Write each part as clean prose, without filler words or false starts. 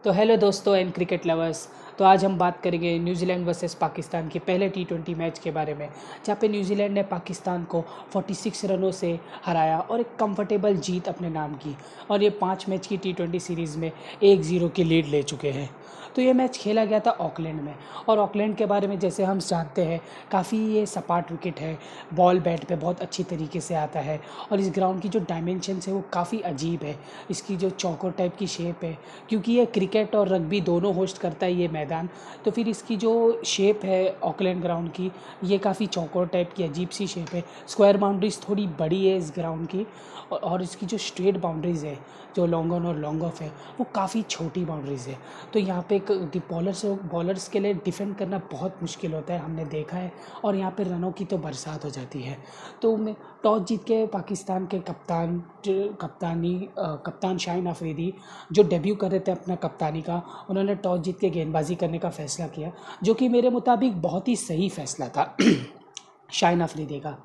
तो हेलो दोस्तों and cricket lovers. तो आज हम बात करेंगे न्यूजीलैंड वर्सेस पाकिस्तान के पहले T20 मैच के बारे में, जहाँ पे न्यूजीलैंड ने पाकिस्तान को 46 रनों से हराया और एक कंफर्टेबल जीत अपने नाम की। और ये 5 मैच की T20 सीरीज़ में 1-0 की लीड ले चुके हैं। तो ये मैच खेला गया था ऑकलैंड में, और ऑकलैंड के बारे में जैसे हम जानते हैं, काफ़ी ये सपाट विकेट है, बॉल बैट पे बहुत अच्छी तरीके से आता है, और इस ग्राउंड की जो डायमेंशंस है वो काफ़ी अजीब है। इसकी जो चौकोर टाइप की शेप है, क्योंकि ये क्रिकेट और रग्बी दोनों होस्ट करता है ये मैदान, तो फिर इसकी जो शेप है ऑकलैंड ग्राउंड की, ये काफ़ी चौकोर टाइप की अजीब सी शेप है। स्क्वायर बाउंड्रीज थोड़ी बड़ी है इस ग्राउंड की, और इसकी जो स्ट्रेट बाउंड्रीज़ है, जो लॉन्ग ऑन और लॉन्ग ऑफ है, वो काफ़ी छोटी बाउंड्रीज़ है। तो यहाँ पे एक बॉलर्स के लिए डिफेंड करना बहुत मुश्किल होता है, हमने देखा है, और यहाँ पे रनों की तो बरसात हो जाती है। तो मैं टॉस जीत के पाकिस्तान के कप्तान शाहीन अफरीदी, जो डेब्यू कर रहे थे अपना कप्तानी का, उन्होंने टॉस जीत के गेंदबाजी करने का फ़ैसला किया, जो कि मेरे मुताबिक बहुत ही सही फ़ैसला था। शाहीन अफरीदी का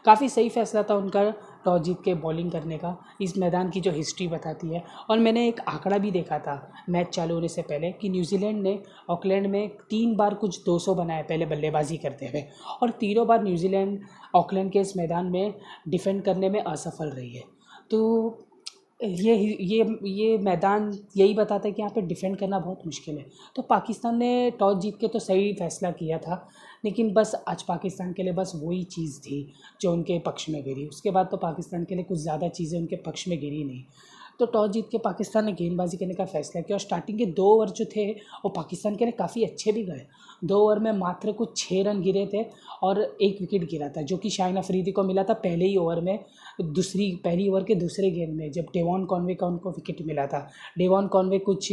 काफ़ी सही फ़ैसला था उनका, टॉस जीत के बॉलिंग करने का। इस मैदान की जो हिस्ट्री बताती है, और मैंने एक आंकड़ा भी देखा था मैच चालू होने से पहले, कि न्यूजीलैंड ने ऑकलैंड में 3 बार कुछ 200 बनाए पहले बल्लेबाजी करते हुए, और तीनों बार न्यूजीलैंड ऑकलैंड के इस मैदान में डिफेंड करने में असफल रही है। तो ये मैदान यही बताता है कि यहाँ पे डिफेंड करना बहुत मुश्किल है। तो पाकिस्तान ने टॉस जीत के तो सही फैसला किया था, लेकिन बस आज पाकिस्तान के लिए बस वही चीज़ थी जो उनके पक्ष में गिरी। उसके बाद तो पाकिस्तान के लिए कुछ ज़्यादा चीज़ें उनके पक्ष में गिरी नहीं। तो टॉस जीत के पाकिस्तान ने गेंदबाजी करने का फैसला किया, और स्टार्टिंग के 2 ओवर जो थे वो पाकिस्तान के लिए काफ़ी अच्छे भी गए। 2 ओवर में मात्र कुछ 6 रन गिरे थे, और 1 विकेट गिरा था, जो कि शाहीन अफरीदी को मिला था पहले ही ओवर में, पहली ओवर के दूसरे गेंद में, जब डेवॉन कॉनवे का उनको विकेट मिला था। डेवॉन कॉनवे कुछ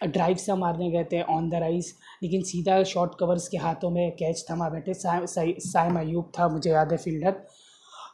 ड्राइव से मारने गए थे ऑन द राइज, लेकिन सीधा शॉर्ट कवर्स के हाथों में कैच थमा बैठे। साइम अयूब था, मुझे याद है, फील्डर।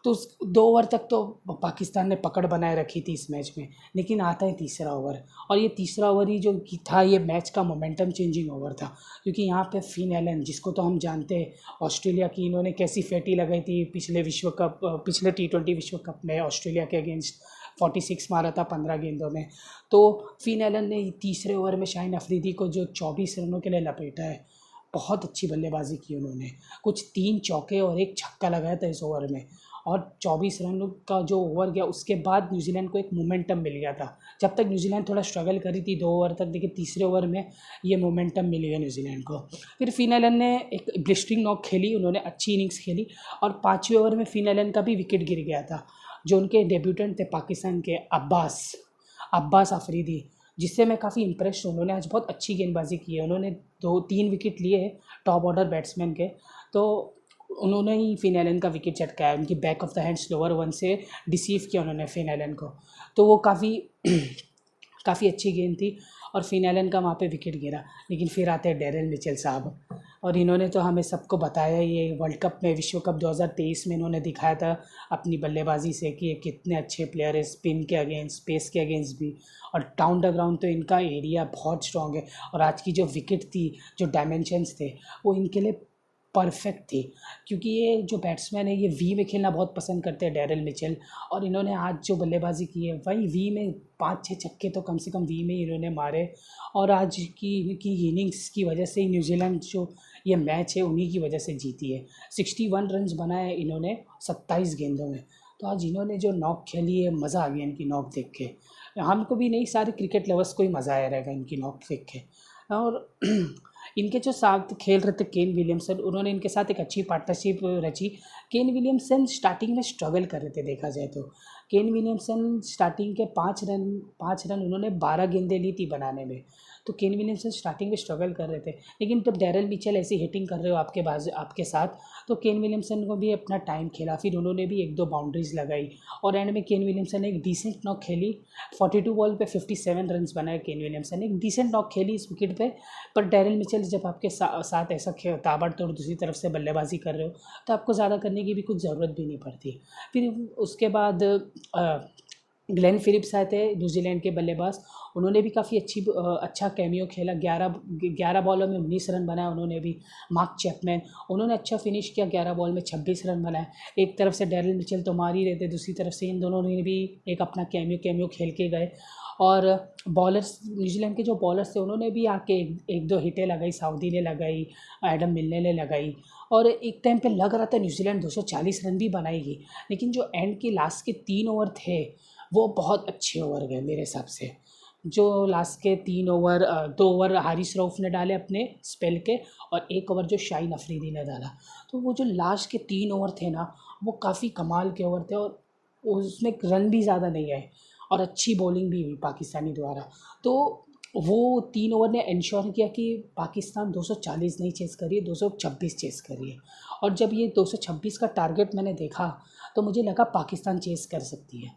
तो उस 2 ओवर तक तो पाकिस्तान ने पकड़ बनाए रखी थी इस मैच में, लेकिन आता है तीसरा ओवर, और ये तीसरा ओवर ही जो था ये मैच का मोमेंटम चेंजिंग ओवर था। क्योंकि यहाँ पे फिन एलन, जिसको तो हम जानते हैं ऑस्ट्रेलिया की, इन्होंने कैसी फेटी लगाई थी पिछले T20 विश्व कप में ऑस्ट्रेलिया के अगेंस्ट 46 मारा था 15 गेंदों में। तो फिन एलन ने तीसरे ओवर में शाहीन अफरीदी को जो 24 रनों के लिए लपेटा है, बहुत अच्छी बल्लेबाजी की उन्होंने। कुछ 3 चौके और 1 छक्का लगाया था इस ओवर में, और 24 रन का जो ओवर गया, उसके बाद न्यूजीलैंड को एक मोमेंटम मिल गया था। जब तक न्यूजीलैंड थोड़ा स्ट्रगल करी थी 2 ओवर तक, लेकिन तीसरे ओवर में ये मोमेंटम मिल गया न्यूजीलैंड को। फिर फिन एलन ने एक ब्लिस्टरिंग नॉक खेली, उन्होंने अच्छी इनिंग्स खेली, और 5वें ओवर में फिन एलन का भी विकेट गिर गया था, जो उनके डेब्यूटेंट थे पाकिस्तान के अब्बास अफरीदी, जिससे मैं काफ़ी इम्प्रेस हूँ। उन्होंने आज बहुत अच्छी गेंदबाजी की है, उन्होंने 2-3 विकेट लिए हैं टॉप ऑर्डर बैट्समैन के। तो उन्होंने ही फिन एलन का विकेट चटकाया, उनकी back of the hand slower one से डिसीव किया उन्होंने फिन एलन को। तो वो काफ़ी अच्छी गेंद थी, और फिन एलन का वहाँ पे विकेट गिरा। लेकिन फिर आते हैं डेरेल मिचेल साहब, और इन्होंने तो हमें सबको बताया, ये वर्ल्ड कप में, विश्व कप 2023 में इन्होंने दिखाया था अपनी बल्लेबाजी से कि ये कितने अच्छे प्लेयर है, स्पिन के अगेंस्ट, पेस के अगेंस्ट भी, और डाउन द ग्राउंड तो इनका एरिया बहुत स्ट्रॉन्ग है। और आज की जो विकेट थी, जो डायमेंशंस थे, वो इनके लिए परफेक्ट थी। क्योंकि ये जो बैट्समैन है, ये वी में खेलना बहुत पसंद करते हैं, डेरेल मिचेल, और इन्होंने आज जो बल्लेबाजी की है वही वी में 5-6 छक्के तो कम से कम वी में ही इन्होंने मारे। और आज की इनिंग्स की वजह से ही न्यूजीलैंड जो ये मैच है उन्हीं की वजह से जीती है। 61 रन बनाए इन्होंने 27 गेंदों में। तो आज इन्होंने जो नॉक खेली है, मज़ा आ गया इनकी नॉक देख के। हमको भी नहीं, सारे क्रिकेट लवर्स को ही मज़ा आया रहेगा इनकी नॉक देख के। और इनके जो साथ खेल रहे थे केन विलियमसन, उन्होंने इनके साथ एक अच्छी पार्टनरशिप रची। केन विलियमसन स्टार्टिंग में स्ट्रगल कर रहे थे, देखा जाए तो। केन विलियमसन स्टार्टिंग के 5 रन उन्होंने 12 गेंदें ली थी बनाने में। तो केन विलियमसन स्टार्टिंग में स्ट्रगल कर रहे थे, लेकिन जब डेरेल मिचेल ऐसी हिटिंग कर रहे हो आपके साथ, तो केन विलियमसन को भी अपना टाइम खेला, फिर उन्होंने भी 1-2 बाउंड्रीज लगाई, और एंड में केन विलियमसन ने एक डिसेंट नॉक खेली। 42 बॉल पे 57 रन बनाए केन विलियमसन ने, एक डिसेंट नॉक खेली इस विकेट पे। पर डेरेल मिचेल जब आपके साथ ऐसा ताबड़तोड़ दूसरी तरफ से बल्लेबाजी कर रहे हो, तो आपको ज़्यादा करने की भी कुछ ज़रूरत भी नहीं पड़ती। फिर उसके बाद ग्लेन फिलिप्स आए थे, न्यूजीलैंड के बल्लेबाज, उन्होंने भी काफ़ी अच्छा कैमियो खेला। 11 बॉलों में 19 रन बनाए उन्होंने भी। मार्क चैपमैन, उन्होंने अच्छा फिनिश किया, 11 बॉल में 26 रन बनाए। एक तरफ से डेरेल मिचेल तो मार ही रहे थे, दूसरी तरफ से इन दोनों ने भी एक अपना कैमियो खेल के गए। और बॉलर्स, न्यूजीलैंड के जो बॉलर्स थे उन्होंने भी आके एक दो हिटें लगाई, साउदी ने लगाई, एडम मिलने ने लगाई, और एक टाइम पे लग रहा था न्यूजीलैंड 240 रन भी बनाएगी, लेकिन जो एंड के लास्ट के 3 ओवर थे वो बहुत अच्छे ओवर गए मेरे हिसाब से। जो लास्ट के 3 ओवर, 2 ओवर हारिस रऊफ ने डाले अपने स्पेल के, और 1 ओवर जो शाहीन अफरीदी ने डाला, तो वो जो लास्ट के 3 ओवर थे ना, वो काफ़ी कमाल के ओवर थे, और उसमें रन भी ज़्यादा नहीं आए, और अच्छी बॉलिंग भी हुई पाकिस्तानी द्वारा। तो वो 3 ओवर ने इंश्योर किया कि पाकिस्तान 240 नहीं चेस करी है, 226 चेस करी है। और जब ये 226 का टारगेट मैंने देखा तो मुझे लगा पाकिस्तान चेस कर सकती है।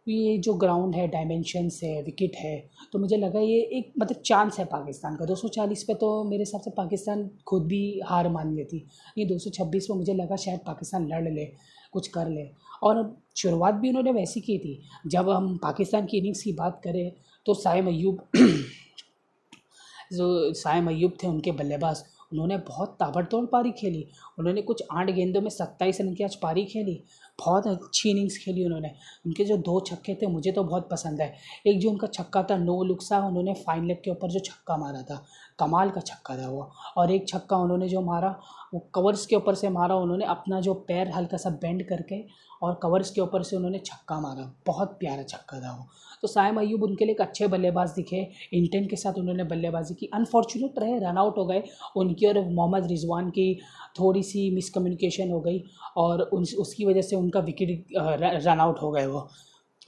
ये जो ग्राउंड है, डायमेंशंस है, विकेट है, तो मुझे लगा ये एक मतलब चांस है पाकिस्तान का। 240 पे तो मेरे हिसाब से पाकिस्तान खुद भी हार मान लेती, ये 226 में मुझे लगा शायद पाकिस्तान लड़ ले, कुछ कर ले। और शुरुआत भी उन्होंने वैसी की थी। जब हम पाकिस्तान की इनिंग्स की बात करें तो साइम अय्यूब जो साइम अय्यूब थे उनके बल्लेबाज, उन्होंने बहुत ताबड़तोड़ पारी खेली। उन्होंने कुछ 8 गेंदों में 27 रन की आज पारी खेली। बहुत अच्छी इनिंग्स खेली उन्होंने। उनके जो 2 छक्के थे मुझे तो बहुत पसंद है। एक जो उनका छक्का था नो लुक सा, उन्होंने फाइन लेग के ऊपर जो छक्का मारा था, कमाल का छक्का था वो। और एक छक्का उन्होंने जो मारा वो कवर्स के ऊपर से मारा, उन्होंने अपना जो पैर हल्का सा बेंड करके और कवर्स के ऊपर से उन्होंने छक्का मारा, बहुत प्यारा छक्का था वो। तो साइम अय्यूब उनके लिए एक अच्छे बल्लेबाज दिखे, इंटेंट के साथ उन्होंने बल्लेबाजी की। अनफॉर्चुनेट रहे, रन आउट हो गए उनकी और मोहम्मद रिजवान की, थोड़ी सी मिसकम्युनिकेशन हो गई और उसकी वजह से उनका विकेट रन आउट हो गए वो।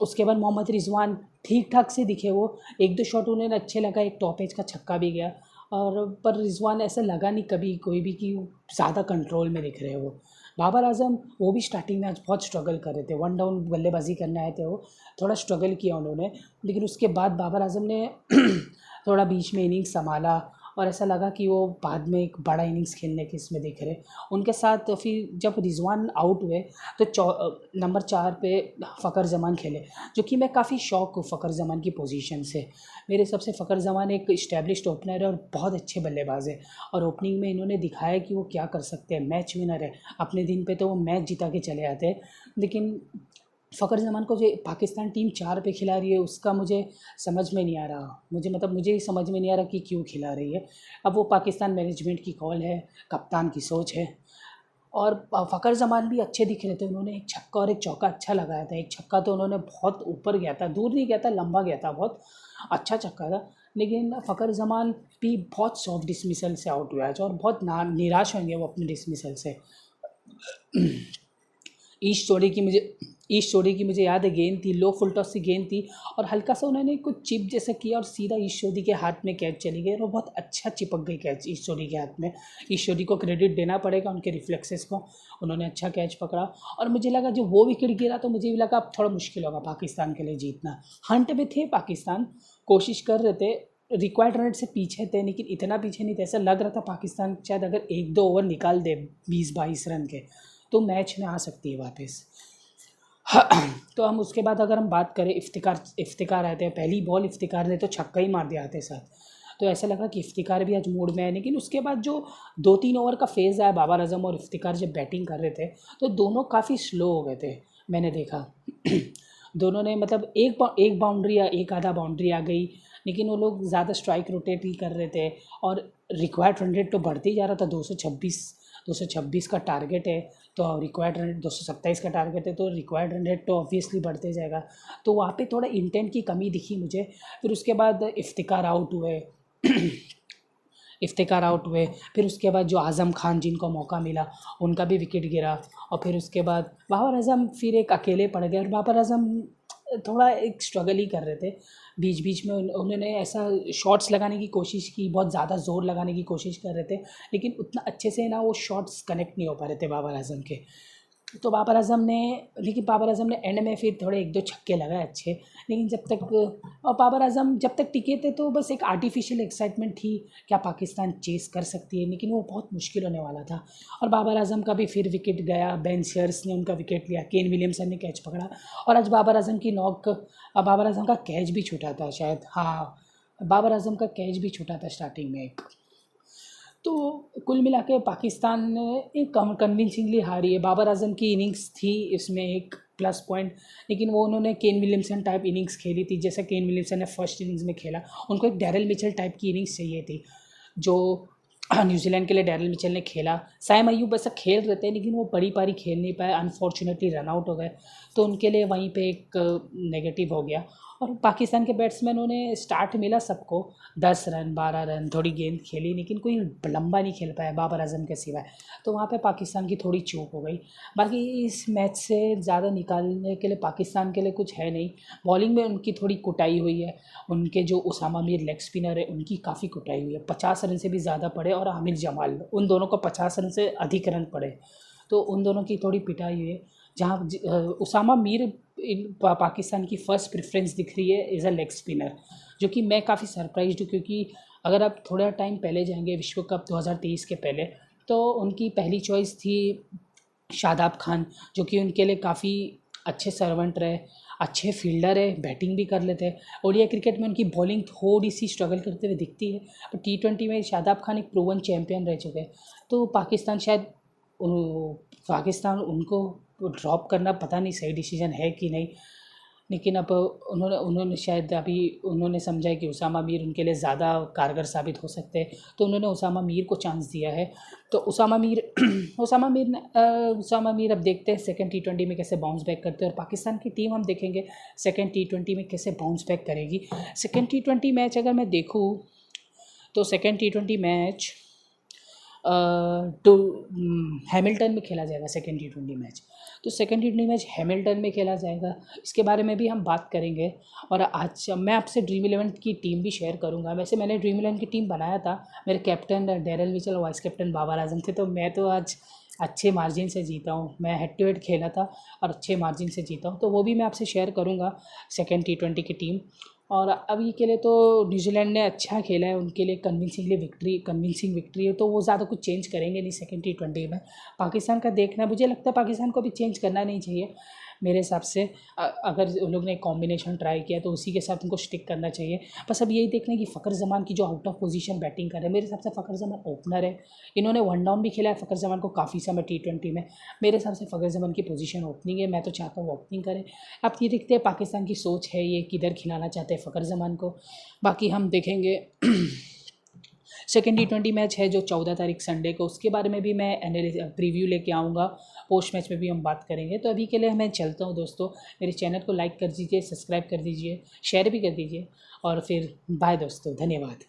उसके बाद मोहम्मद रिजवान ठीक ठाक से दिखे वो, एक दो शॉट उन्हें अच्छे लगा, एक टॉप एज का छक्का भी गया, और पर रिजवान ऐसा लगा नहीं कभी कोई भी कि ज़्यादा कंट्रोल में दिख रहे हैं वो। बाबर आजम, वो भी स्टार्टिंग में आज बहुत स्ट्रगल कर रहे थे, 1 डाउन बल्लेबाजी करने आए थे वो, थोड़ा स्ट्रगल किया उन्होंने, लेकिन उसके बाद बाबर आजम ने थोड़ा बीच में इनिंग्स संभाला, और ऐसा लगा कि वो बाद में एक बड़ा इनिंग्स खेलने के इसमें दिख रहे उनके साथ। फिर जब रिजवान आउट हुए तो नंबर 4 पे फ़खर जमान खेले, जो कि मैं काफ़ी शौक हूँ फ़खर जमान की पोजीशन से। मेरे हिसाब से फ़खर जमान एक इस्टेब्लिश्ड ओपनर है और बहुत अच्छे बल्लेबाज है, और ओपनिंग में इन्होंने दिखाया कि वो क्या कर सकते हैं, मैच विनर है। अपने दिन पे तो वो मैच जिता के चले आते हैं, लेकिन फ़खर जमान को जो पाकिस्तान टीम 4 पे खिला रही है उसका मुझे समझ में नहीं आ रहा। मुझे ही समझ में नहीं आ रहा कि क्यों खिला रही है। अब वो पाकिस्तान मैनेजमेंट की कॉल है, कप्तान की सोच है। और फ़खर जमान भी अच्छे दिख रहे थे, उन्होंने एक छक्का और एक चौका अच्छा लगाया था। एक छक्का तो उन्होंने बहुत ऊपर गया था, दूर नहीं गया था, लंबा गया था, बहुत अच्छा छक्का था। लेकिन फ़खर जमान भी बहुत सॉफ्ट डिसमिसल से आउट हुआ है, और बहुत निराश होंगे वो अपने डिसमिसल से। ईस्ट जोड़ी की मुझे ईस्ट जोड़ी की मुझे याद है, गेंद थी, लो फुल टॉस की गेंद थी, और हल्का सा उन्होंने कुछ चिप जैसा किया और सीधा ईस्ट जोड़ी के हाथ में कैच चली गई, और वो बहुत अच्छा चिपक गई कैच ईस्ट जोड़ी के हाथ में। ईस्ट जोड़ी को क्रेडिट देना पड़ेगा उनके रिफ्लेक्सेस को, उन्होंने अच्छा कैच पकड़ा। और मुझे लगा जब वो विकेट गिरा तो मुझे भी लगा अब थोड़ा मुश्किल होगा पाकिस्तान के लिए जीतना। हंट में थे पाकिस्तान, कोशिश कर रहे थे, रिक्वायर्ड रन से पीछे थे, लेकिन इतना पीछे नहीं थे। ऐसा लग रहा था पाकिस्तान शायद अगर 1-2 ओवर निकाल दे 20-22 रन के तो मैच में आ सकती है वापस। तो हम उसके बाद अगर हम बात करें, इफ्तिकार आते हैं, पहली बॉल इफ्तिकार ने तो छक्का ही मार दिया आते साथ, तो ऐसा लगा कि इफ्तिकार भी आज मूड में है। लेकिन उसके बाद जो 2-3 ओवर का फेज़ आया, बाबर आजम और इफ्तिकार जब बैटिंग कर रहे थे तो दोनों काफ़ी स्लो हो गए थे, मैंने देखा। दोनों ने मतलब एक बाउंड्री या एक आधा बाउंड्री आ गई, लेकिन वो लोग ज़्यादा स्ट्राइक रोटेट ही कर रहे थे, और रिक्वायर्ड रन रेट तो बढ़ते ही जा रहा था। 226 का टारगेट है, तो रिक्वायर्ड रन रेट 227 का टारगेट है, तो रिक्वायर्ड रन रेट तो ऑब्वियसली बढ़ते जाएगा। तो वहाँ पे थोड़ा इंटेंट की कमी दिखी मुझे। फिर उसके बाद इफ्तिकार आउट हुए। इफ्तिकार आउट हुए, फिर उसके बाद जो आज़म खान जिनको मौका मिला उनका भी विकेट गिरा, और फिर उसके बाद बाबर आजम फिर एक अकेले पड़ गए, और बाबर आजम थोड़ा एक स्ट्रगल ही कर रहे थे। बीच बीच में उन्होंने ऐसा शॉट्स लगाने की कोशिश की, बहुत ज़्यादा ज़ोर लगाने की कोशिश कर रहे थे, लेकिन उतना अच्छे से ना वो शॉट्स कनेक्ट नहीं हो पा रहे थे बाबर आजम के। तो बाबर आजम ने एंड में फिर थोड़े 1-2 छक्के लगाए अच्छे, लेकिन बाबर आजम जब तक टिके थे तो बस एक आर्टिफिशियल एक्साइटमेंट थी, क्या पाकिस्तान चेस कर सकती है, लेकिन वो बहुत मुश्किल होने वाला था। और बाबर आजम का भी फिर विकेट गया, बेन शेयर्स ने उनका विकेट लिया, केन विलियमसन ने कैच पकड़ा, और आज बाबर आजम का कैच भी छूटा था शायद, हाँ, बाबर आजम का कैच भी छूटा था स्टार्टिंग में एक। तो कुल मिला के पाकिस्तान ने एक कन्विंसिंगली हारी है। बाबर आजम की इनिंग्स थी इसमें एक प्लस पॉइंट, लेकिन वो उन्होंने केन विलियमसन टाइप इनिंग्स खेली थी, जैसा केन विलियमसन ने फर्स्ट इनिंग्स में खेला। उनको एक डैरल मिचेल टाइप की इनिंग्स चाहिए थी, जो न्यूजीलैंड के लिए डैरल मिचेल ने खेला। सैम अयूब ऐसा खेल रहे थे, लेकिन वो बड़ी पारी खेल नहीं पाए, अनफॉर्चुनेटली रन आउट हो गए, तो उनके लिए वहीं पे एक नेगेटिव हो गया। और पाकिस्तान के बैट्समैनों ने स्टार्ट मिला सबको, 10 रन 12 रन थोड़ी गेंद खेली, लेकिन कोई लंबा नहीं खेल पाया बाबर आजम के सिवाय, तो वहाँ पे पाकिस्तान की थोड़ी चूक हो गई। बाकी इस मैच से ज़्यादा निकालने के लिए पाकिस्तान के लिए कुछ है नहीं। बॉलिंग में उनकी थोड़ी कुटाई हुई है, उनके जो उसामा मीर लेग स्पिनर है उनकी काफ़ी कुटाई हुई है, 50 रन से भी ज़्यादा पड़े, और आमिर जमाल, उन दोनों को 50 रन से अधिक रन पड़े, तो उन दोनों की थोड़ी पिटाई हुई है। जहाँ उसामा मीर पाकिस्तान की फ़र्स्ट प्रेफरेंस दिख रही है एज अ लेग स्पिनर, जो कि मैं काफ़ी सरप्राइज्ड हूँ, क्योंकि अगर आप थोड़ा टाइम पहले जाएंगे विश्व कप 2023 के पहले, तो उनकी पहली चॉइस थी शादाब खान, जो कि उनके लिए काफ़ी अच्छे सर्वेंट रहे, अच्छे फील्डर है, बैटिंग भी कर लेते हैं। ओडीआई क्रिकेट में उनकी बॉलिंग थोड़ी सी स्ट्रगल करते हुए दिखती है, पर T20 में शादाब खान एक प्रूवन चैम्पियन रह चुके हैं, तो पाकिस्तान शायद पाकिस्तान उनको ड्रॉप करना पता नहीं सही डिसीजन है कि नहीं, लेकिन अब उन्होंने शायद अभी उन्होंने समझा है कि उसामा मीर उनके लिए ज़्यादा कारगर साबित हो सकते हैं, तो उन्होंने उसामा मीर को चांस दिया है। तो उसामा मीर उसामा मीर अब देखते हैं सेकंड T20 में कैसे बाउंस बैक करते हैं, और पाकिस्तान की टीम हम देखेंगे सेकंड T20 में कैसे बाउंस बैक करेगी। सेकंड T20 मैच अगर मैं देखूँ तो सेकंड T20 मैच तो हैमिल्टन में खेला जाएगा सेकंड T20 मैच, तो सेकंड T20 मैच हैमिल्टन में खेला जाएगा, इसके बारे में भी हम बात करेंगे। और आज मैं आपसे ड्रीम 11 की टीम भी शेयर करूंगा। वैसे मैंने ड्रीम 11 की टीम बनाया था, मेरे कैप्टन डैरल मिचेल और वाइस कैप्टन बाबर आजम थे, तो मैं तो आज अच्छे मार्जिन से जीता हूँ, मैं हेड टू हेड खेला था और अच्छे मार्जिन से जीता हूँ, तो वो भी मैं आपसे शेयर करूँगा सेकेंड T20 की टीम। और अभी के लिए तो न्यूजीलैंड ने अच्छा खेला है, उनके लिए कन्विंसिंग विक्ट्री है, तो वो ज़्यादा कुछ चेंज करेंगे नहीं सेकंड T20 में। पाकिस्तान का देखना, मुझे लगता है पाकिस्तान को भी चेंज करना नहीं चाहिए मेरे हिसाब से। अगर उन लोग ने कॉम्बिनेशन ट्राई किया तो उसी के साथ उनको स्टिक करना चाहिए। बस अब यही देखना है कि फ़खर जमान की जो आउट ऑफ पोजीशन बैटिंग कर रहे हैं, मेरे हिसाब से फ़खर जमान ओपनर है, इन्होंने वन डाउन भी खेला है फ़खर जमान को काफ़ी समय T20 में, मेरे हिसाब से फ़खर जमान की पोजीशन ओपनिंग है, मैं तो चाहता हूँ ओपनिंग करें। अब ये देखते हैं पाकिस्तान की सोच है ये किधर खिलाना चाहते हैं फ़खर जमान को, बाकी हम देखेंगे। सेकेंड T20 मैच है जो 14 तारीख संडे को, उसके बारे में भी मैं प्रीव्यू लेके आऊँगा, पोस्ट मैच में भी हम बात करेंगे। तो अभी के लिए मैं चलता हूँ दोस्तों, मेरे चैनल को लाइक कर दीजिए, सब्सक्राइब कर दीजिए, शेयर भी कर दीजिए, और फिर बाय दोस्तों, धन्यवाद।